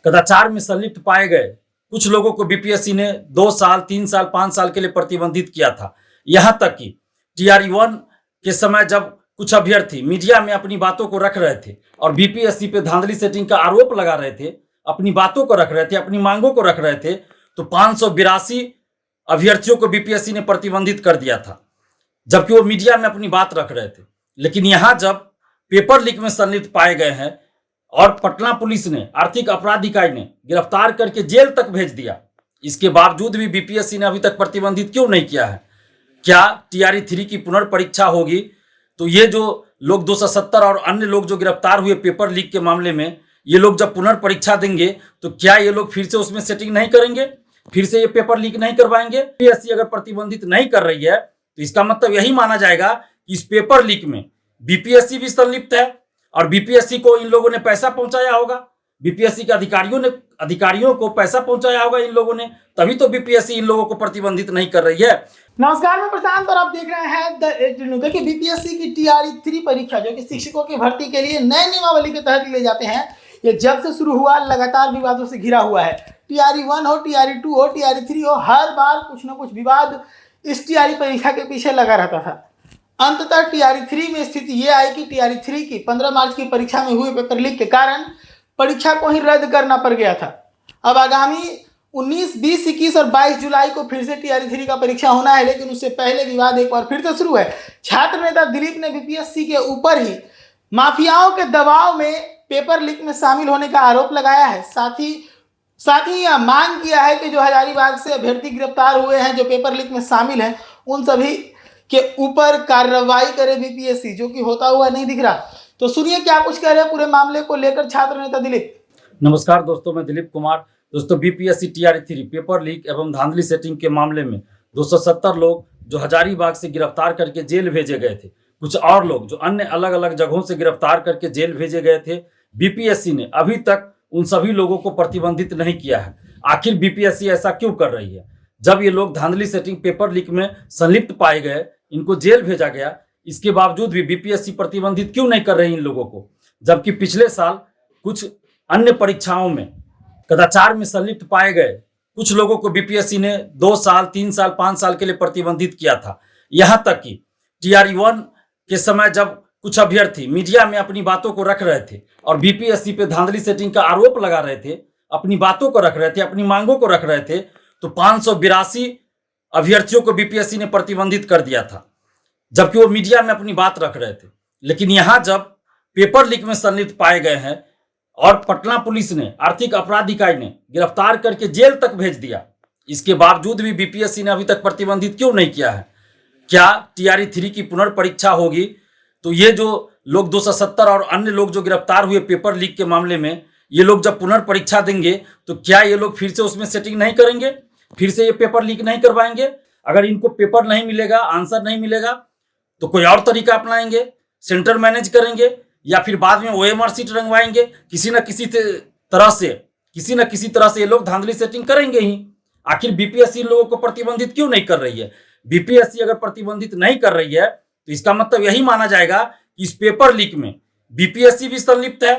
कदाचार में संलिप्त पाए गए कुछ लोगों को बीपीएससी ने 2 साल, 3 साल, 5 साल के लिए प्रतिबंधित किया था। यहां तक कि टीआरई-1 के समय जब कुछ अभ्यर्थी मीडिया में अपनी बातों को रख रहे थे और बीपीएससी पे धांधली सेटिंग का आरोप लगा रहे थे, अपनी बातों को रख रहे थे, अपनी मांगों को रख रहे थे, तो 582 अभ्यर्थियों को बीपीएससी ने प्रतिबंधित कर दिया था, जबकि वो मीडिया में अपनी बात रख रहे थे। लेकिन यहां जब पेपर लीक में संलिप्त पाए गए हैं और पटना पुलिस ने, आर्थिक अपराध इकाई ने गिरफ्तार करके जेल तक भेज दिया, इसके बावजूद भी बीपीएससी ने अभी तक प्रतिबंधित क्यों नहीं किया है? क्या टीआरई-3 की पुनर्परीक्षा होगी तो ये जो लोग 270 और अन्य लोग जो गिरफ्तार हुए पेपर लीक के मामले में, ये लोग जब पुनर्परीक्षा देंगे तो क्या ये लोग फिर से उसमें सेटिंग नहीं करेंगे, फिर से ये पेपर लीक नहीं करवाएंगे? बीपीएससी अगर प्रतिबंधित नहीं कर रही है तो इसका मतलब यही माना जाएगा कि इस पेपर लीक में बीपीएससी भी संलिप्त है और बीपीएससी को इन लोगों ने पैसा पहुंचाया होगा, बीपीएससी के अधिकारियों को पैसा पहुंचाया होगा इन लोगों ने, तभी तो बीपीएससी इन लोगों को प्रतिबंधित नहीं कर रही है। नमस्कार, मैं प्रशांत और आप देख रहे हैं द एज न्यूज। देखिए, बीपीएससी की टीआरई-3 परीक्षा जो कि शिक्षकों की भर्ती के लिए नए नियमावली के तहत लिए जाते हैं, ये जब से शुरू हुआ लगातार विवादों से घिरा हुआ है। टीआरई-1 हो, टीआरई-2 हो, टीआरई-3 हो, हर बार कुछ ना कुछ विवाद इस टीआरई परीक्षा के पीछे लगा रहता था। अंततः टीआरई-3 में स्थिति ये आई कि टीआरई-3 की 15 मार्च की परीक्षा में हुए पेपर लीक के कारण परीक्षा को ही रद्द करना पड़ गया था। अब आगामी 19, 20, 21 और 22 जुलाई को फिर से टीआरई-3 का परीक्षा होना है, लेकिन उससे पहले विवाद एक बार फिर से शुरू है। छात्र नेता दिलीप ने बीपीएससी के ऊपर ही माफियाओं के दबाव में पेपर लीक में शामिल होने का आरोप लगाया है। साथ ही यह मांग किया है कि जो हजारीबाग से अभ्यर्थी गिरफ्तार हुए हैं, जो पेपर लीक में शामिल हैं, उन सभी के ऊपर कार्रवाई करे बीपीएससी, जो कि होता हुआ नहीं दिख रहा। तो सुनिए क्या कुछ कह रहे हैं पूरे मामले को लेकर छात्र नेता दिलीप। नमस्कार दोस्तों, मैं दिलीप कुमार। दोस्तों, बीपीएससी टीआरई-3 पेपर लीक एवं धांधली सेटिंग के मामले में 270 लोग जो हजारीबाग से गिरफ्तार करके जेल भेजे गए थे, कुछ और लोग जो अन्य अलग अलग जगहों से गिरफ्तार करके जेल भेजे गए थे, बीपीएससी ने अभी तक उन सभी लोगों को प्रतिबंधित नहीं किया है। आखिर बीपीएससी ऐसा क्यों कर रही है? जब ये लोग धांधली सेटिंग पेपर लीक में संलिप्त पाए गए, इनको जेल भेजा गया, इसके बावजूद भी बीपीएससी प्रतिबंधित क्यों नहीं कर रही इन लोगों को? जबकि पिछले साल कुछ अन्य परीक्षाओं में कदाचार में संलिप्त पाए गए कुछ लोगों को बीपीएससी ने 2 साल, 3 साल, 5 साल के लिए प्रतिबंधित किया था। यहां तक कि टीआरई-1 के समय जब कुछ अभ्यर्थी मीडिया में अपनी बातों को रख रहे थे और बीपीएससी पे धांधली सेटिंग का आरोप लगा रहे थे, अपनी बातों को रख रहे थे, अपनी मांगों को रख रहे थे, तो 582 अभ्यर्थियों को बीपीएससी ने प्रतिबंधित कर दिया था, जबकि वो मीडिया में अपनी बात रख रहे थे। लेकिन यहां जब पेपर लीक में संलिप्त पाए गए हैं और पटना पुलिस ने, आर्थिक अपराध इकाई ने गिरफ्तार करके जेल तक भेज दिया, इसके बावजूद भी बीपीएससी ने अभी तक प्रतिबंधित क्यों नहीं किया है? क्या टीआरई-3 की पुनर्परीक्षा होगी तो ये जो लोग 270 और अन्य लोग जो गिरफ्तार हुए पेपर लीक के मामले में, ये लोग जब पुनर्परीक्षा देंगे तो क्या ये लोग फिर से उसमें सेटिंग नहीं करेंगे, फिर से ये पेपर लीक नहीं करवाएंगे? अगर इनको पेपर नहीं मिलेगा, आंसर नहीं मिलेगा, तो कोई और तरीका अपनाएंगे, सेंटर मैनेज करेंगे या फिर बाद में ओएमआर सीट रंगवाएंगे। किसी न किसी तरह से ये लोग धांधली सेटिंग करेंगे ही। आखिर बीपीएससी लोगों को प्रतिबंधित क्यों नहीं कर रही है? बीपीएससी अगर प्रतिबंधित नहीं कर रही है तो इसका मतलब यही माना जाएगा कि इस पेपर लीक में बीपीएससी भी संलिप्त है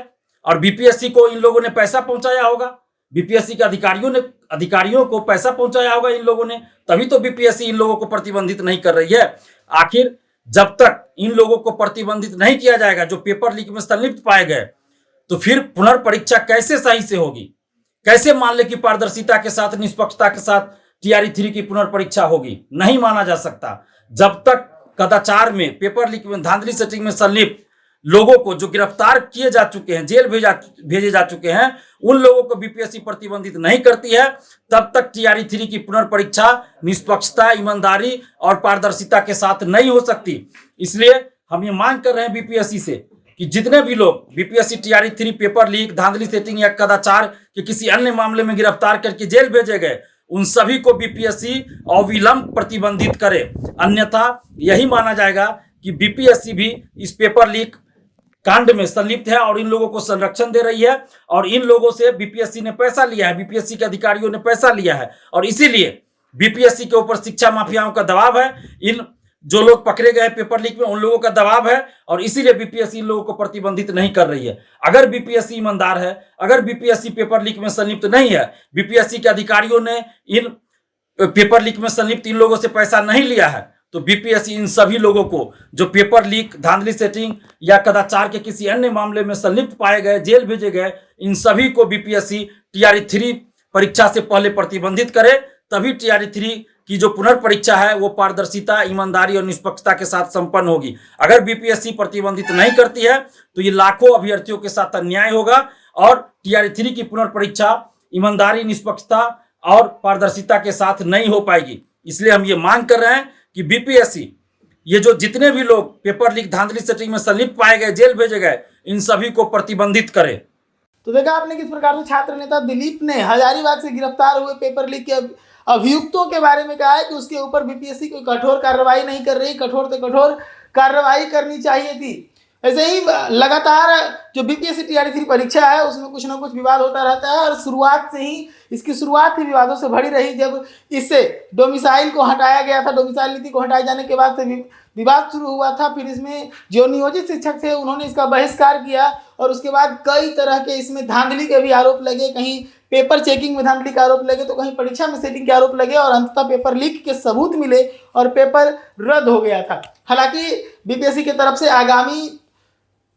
और बीपीएससी को इन लोगों ने पैसा पहुंचाया होगा, बीपीएससी के अधिकारियों को पैसा पहुंचाया होगा इन लोगों ने, तभी तो बीपीएससी इन लोगों को प्रतिबंधित नहीं कर रही है। आखिर जब तक इन लोगों को प्रतिबंधित नहीं किया जाएगा जो पेपर लीक में संलिप्त पाए गए, तो फिर पुनर्परीक्षा कैसे सही से होगी? कैसे मान ले कि पारदर्शिता के साथ, निष्पक्षता के साथ टीआरई-3 की पुनर्परीक्षा होगी? नहीं माना जा सकता। जब तक कदाचार में, पेपर लीक में, धांधली सेटिंग में संलिप्त लोगों को जो गिरफ्तार किए जा चुके हैं, जेल भेजे जा चुके हैं, उन लोगों को बीपीएससी प्रतिबंधित नहीं करती है, तब तक टीआरई-3 की पुनर्परीक्षा निष्पक्षता, ईमानदारी और पारदर्शिता के साथ नहीं हो सकती। इसलिए हम ये मांग कर रहे हैं बीपीएससी से कि जितने भी लोग बीपीएससी टीआरई-3 पेपर लीक, धांधली सेटिंग या कदाचार के किसी अन्य मामले में गिरफ्तार करके जेल भेजे गए, उन सभी को बीपीएससी अविलंब प्रतिबंधित करे। अन्यथा यही माना जाएगा कि बीपीएससी भी इस पेपर लीक कांड में संलिप्त है और इन लोगों को संरक्षण दे रही है और इन लोगों से बीपीएससी ने पैसा लिया है, बीपीएससी के अधिकारियों ने पैसा लिया है और इसीलिए बीपीएससी के ऊपर शिक्षा माफियाओं का दबाव है। इन जो लोग पकड़े गए पेपर लीक में उन लोगों का दबाव है और इसीलिए बीपीएससी इन लोगों को प्रतिबंधित नहीं कर रही है। अगर बीपीएससी ईमानदार है, अगर बीपीएससी पेपर लीक में संलिप्त नहीं है, बीपीएससी के अधिकारियों ने इन पेपर लीक में संलिप्त इन लोगों से पैसा नहीं लिया है, तो बीपीएससी इन सभी लोगों को जो पेपर लीक, धांधली सेटिंग या कदाचार के किसी अन्य मामले में संलिप्त पाए गए, जेल भेजे गए, इन सभी को बीपीएससी टीआरई 3 परीक्षा से पहले प्रतिबंधित करे, तभी टीआरई 3 की जो पुनर्परीक्षा है वो पारदर्शिता, ईमानदारी और निष्पक्षता के साथ संपन्न होगी। अगर बीपीएससी प्रतिबंधित नहीं करती है तो ये लाखों अभ्यर्थियों के साथ अन्याय होगा और टीआरई 3 की पुनर्परीक्षा ईमानदारी, निष्पक्षता और पारदर्शिता के साथ नहीं हो पाएगी। इसलिए हम ये मांग कर रहे हैं कि बीपीएससी ये जो जितने भी लोग पेपर लीक, धांधली सेटिंग में संलिप्त पाए गए, जेल भेजे गए, इन सभी को प्रतिबंधित करे। तो देखा आपने किस प्रकार से छात्र नेता दिलीप ने हजारीबाग से गिरफ्तार हुए पेपर लीक के अभियुक्तों के बारे में कहा है कि उसके ऊपर बीपीएससी कोई कठोर कार्रवाई नहीं कर रही, कठोर से कठोर कार्रवाई करनी चाहिए थी। ऐसे ही लगातार जो बीपीएससी टीआरई 3 परीक्षा है उसमें कुछ ना कुछ विवाद होता रहता है और शुरुआत से ही इसकी शुरुआत ही विवादों से भरी रही। जब इससे डोमिसाइल को हटाया गया था, डोमिसाइल नीति को हटाए जाने के बाद से विवाद शुरू हुआ था। फिर इसमें जो नियोजित शिक्षक थे उन्होंने इसका बहिष्कार किया और उसके बाद कई तरह के इसमें धांधली के भी आरोप लगे, कहीं पेपर चेकिंग में धांधली के आरोप लगे तो कहीं परीक्षा में सेटिंग के आरोप लगे और अंततः पेपर लीक के सबूत मिले और पेपर रद्द हो गया था। हालांकि बीपीएससी की तरफ से आगामी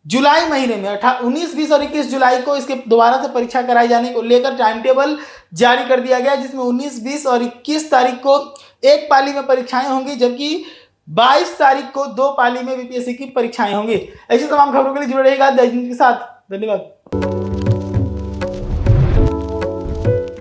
जुलाई महीने में 19, 20 और 21 जुलाई को इसके दोबारा से परीक्षा कराए जाने को लेकर टाइम टेबल जारी कर दिया गया, जिसमें 19, 20 और 21 तारीख को एक पाली में परीक्षाएं होंगी, जबकि 22 तारीख को 2 पाली में बीपीएससी की परीक्षाएं होंगी। ऐसी तमाम खबरों के लिए जुड़े रहिएगा द हिंद के साथ। धन्यवाद।